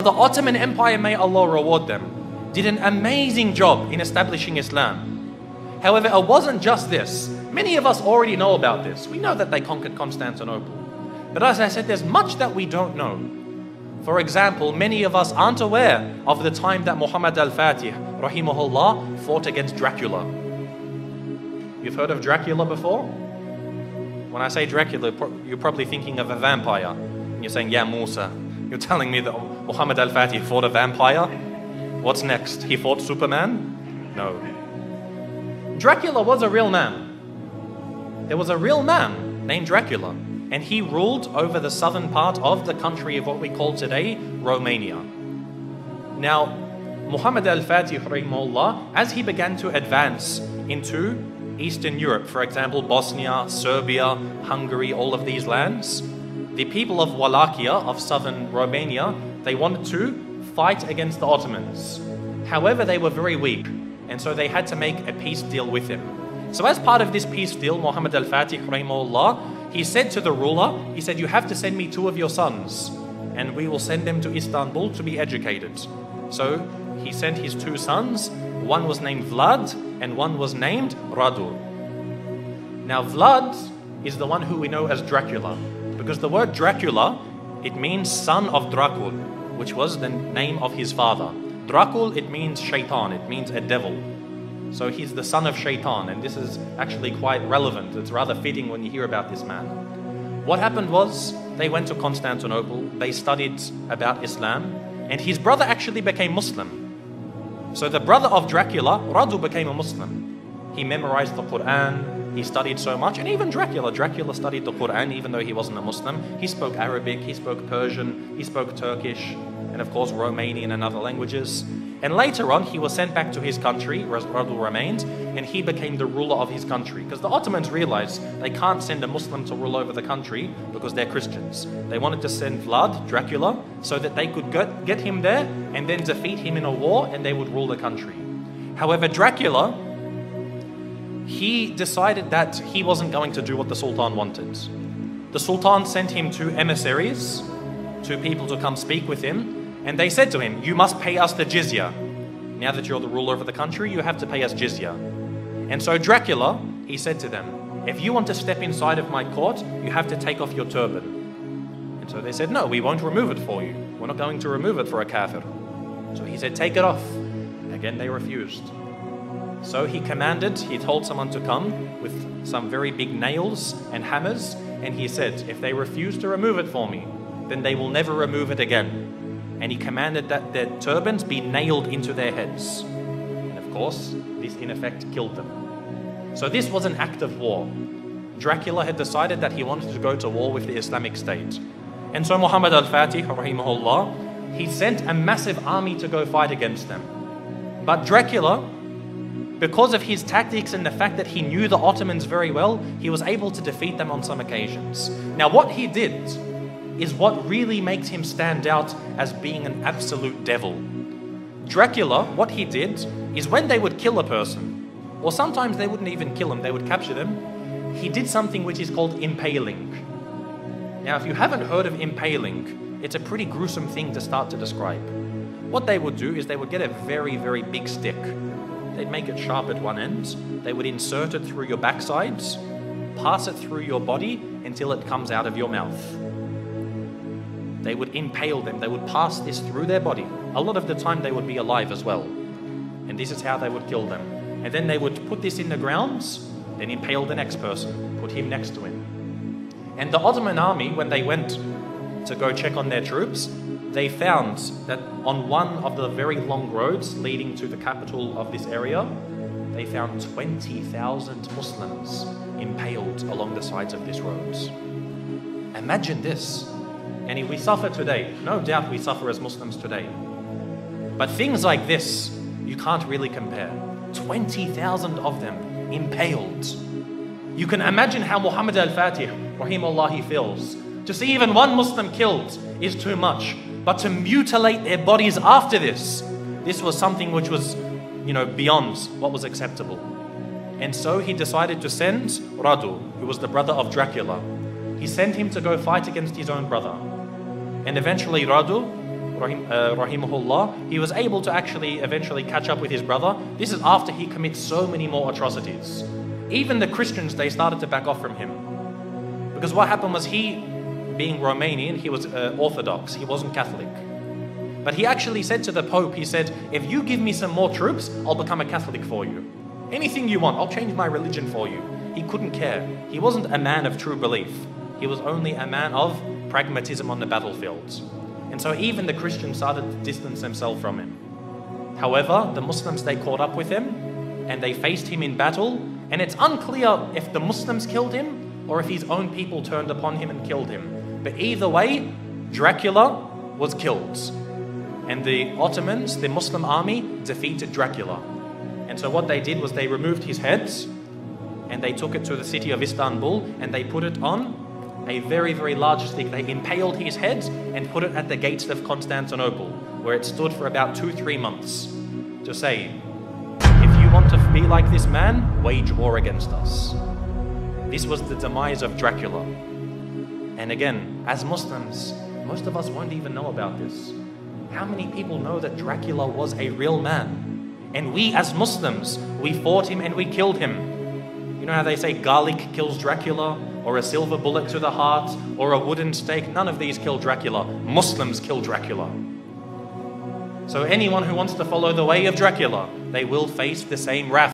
The Ottoman Empire, may Allah reward them, did an amazing job in establishing Islam. However, it wasn't just this. Many of us already know about this. We know that they conquered Constantinople. But as I said, there's much that we don't know. For example, many of us aren't aware of the time that Muhammad al-Fatih, rahimahullah, fought against Dracula. You've heard of Dracula before? When I say Dracula, you're probably thinking of a vampire. And you're saying, yeah, Musa. You're telling me that Muhammad al-Fatih fought a vampire? What's next? He fought Superman? No. Dracula was a real man. There was a real man named Dracula, and he ruled over the southern part of the country of what we call today Romania. Now, Muhammad al-Fatih, rahimahullah, as he began to advance into Eastern Europe, for example, Bosnia, Serbia, Hungary, all of these lands, the people of Wallachia, of southern Romania, they wanted to fight against the Ottomans. However, they were very weak, and so they had to make a peace deal with him. So as part of this peace deal, Muhammad al-Fatih, rahimahullah, he said to the ruler, he said, you have to send me 2 of your sons, and we will send them to Istanbul to be educated. So he sent his 2 sons. One was named Vlad, and one was named Radu. Now Vlad is the one who we know as Dracula, because the word Dracula, it means son of Dracul, which was the name of his father. Dracul, it means shaitan, it means a devil. So he's the son of shaitan, and this is actually quite relevant. It's rather fitting when you hear about this man. What happened was, they went to Constantinople, they studied about Islam, and his brother actually became Muslim. So the brother of Dracula, Radu, became a Muslim. He memorized the Quran, he studied so much, and even Dracula studied the Quran even though he wasn't a Muslim. He spoke Arabic, he spoke Persian, he spoke Turkish, and of course Romanian and other languages. And later on, he was sent back to his country, where Radu remained, and he became the ruler of his country. Because the Ottomans realized they can't send a Muslim to rule over the country because they're Christians. They wanted to send Vlad, Dracula, so that they could get him there and then defeat him in a war, and they would rule the country. However, Dracula, he decided that he wasn't going to do what the Sultan wanted. The Sultan sent him 2 emissaries, 2 people to come speak with him, and they said to him, you must pay us the jizya. Now that you're the ruler of the country, you have to pay us jizya. And so Dracula, he said to them, if you want to step inside of my court, you have to take off your turban. And so they said, no, we won't remove it for you. We're not going to remove it for a kafir. So he said, take it off. Again, they refused. So he told someone to come with some very big nails and hammers, and he said, if they refuse to remove it for me, then they will never remove it again. And he commanded that their turbans be nailed into their heads. And of course, this in effect killed them. So this was an act of war. Dracula had decided that he wanted to go to war with the Islamic State. And so Muhammad al-Fatih, rahimahullah, he sent a massive army to go fight against them. But Dracula, because of his tactics and the fact that he knew the Ottomans very well, he was able to defeat them on some occasions. Now what he did is what really makes him stand out as being an absolute devil. Dracula, what he did is when they would kill a person, or sometimes they wouldn't even kill them, they would capture them, he did something which is called impaling. Now, if you haven't heard of impaling, it's a pretty gruesome thing to start to describe. What they would do is they would get a very, very big stick. They'd make it sharp at one end, they would insert it through your backsides, pass it through your body until it comes out of your mouth. They would impale them, they would pass this through their body. A lot of the time they would be alive as well. And this is how they would kill them. And then they would put this in the ground, then impale the next person, put him next to him. And the Ottoman army, when they went to go check on their troops, they found that on one of the very long roads leading to the capital of this area, they found 20,000 Muslims impaled along the sides of this road. Imagine this. And we suffer today. No doubt we suffer as Muslims today. But things like this, you can't really compare. 20,000 of them impaled. You can imagine how Muhammad al-Fatih, rahimahullah, he feels. To see even one Muslim killed is too much. But to mutilate their bodies after this was something which was, beyond what was acceptable. And so he decided to send Radu, who was the brother of Dracula. He sent him to go fight against his own brother. And eventually Radu, rahimahullah, he was able to actually eventually catch up with his brother. This is after he commits so many more atrocities. Even the Christians, they started to back off from him. Because what happened was he, being Romanian, he was Orthodox, he wasn't Catholic. But he actually said to the Pope, he said, if you give me some more troops, I'll become a Catholic for you. Anything you want, I'll change my religion for you. He couldn't care. He wasn't a man of true belief. He was only a man of pragmatism on the battlefields. And so even the Christians started to distance themselves from him. However, the Muslims, they caught up with him and they faced him in battle. And it's unclear if the Muslims killed him or if his own people turned upon him and killed him. But either way, Dracula was killed. And the Ottomans, the Muslim army, defeated Dracula. And so what they did was they removed his heads and they took it to the city of Istanbul and they put it on a very, very large stick. They impaled his head and put it at the gates of Constantinople, where it stood for about 2-3 months, to say, if you want to be like this man, wage war against us. This was the demise of Dracula. And again, as Muslims, most of us won't even know about this. How many people know that Dracula was a real man? And we as Muslims, we fought him and we killed him. You know how they say garlic kills Dracula, or a silver bullet to the heart, or a wooden stake? None of these kill Dracula. Muslims kill Dracula. So anyone who wants to follow the way of Dracula, they will face the same wrath.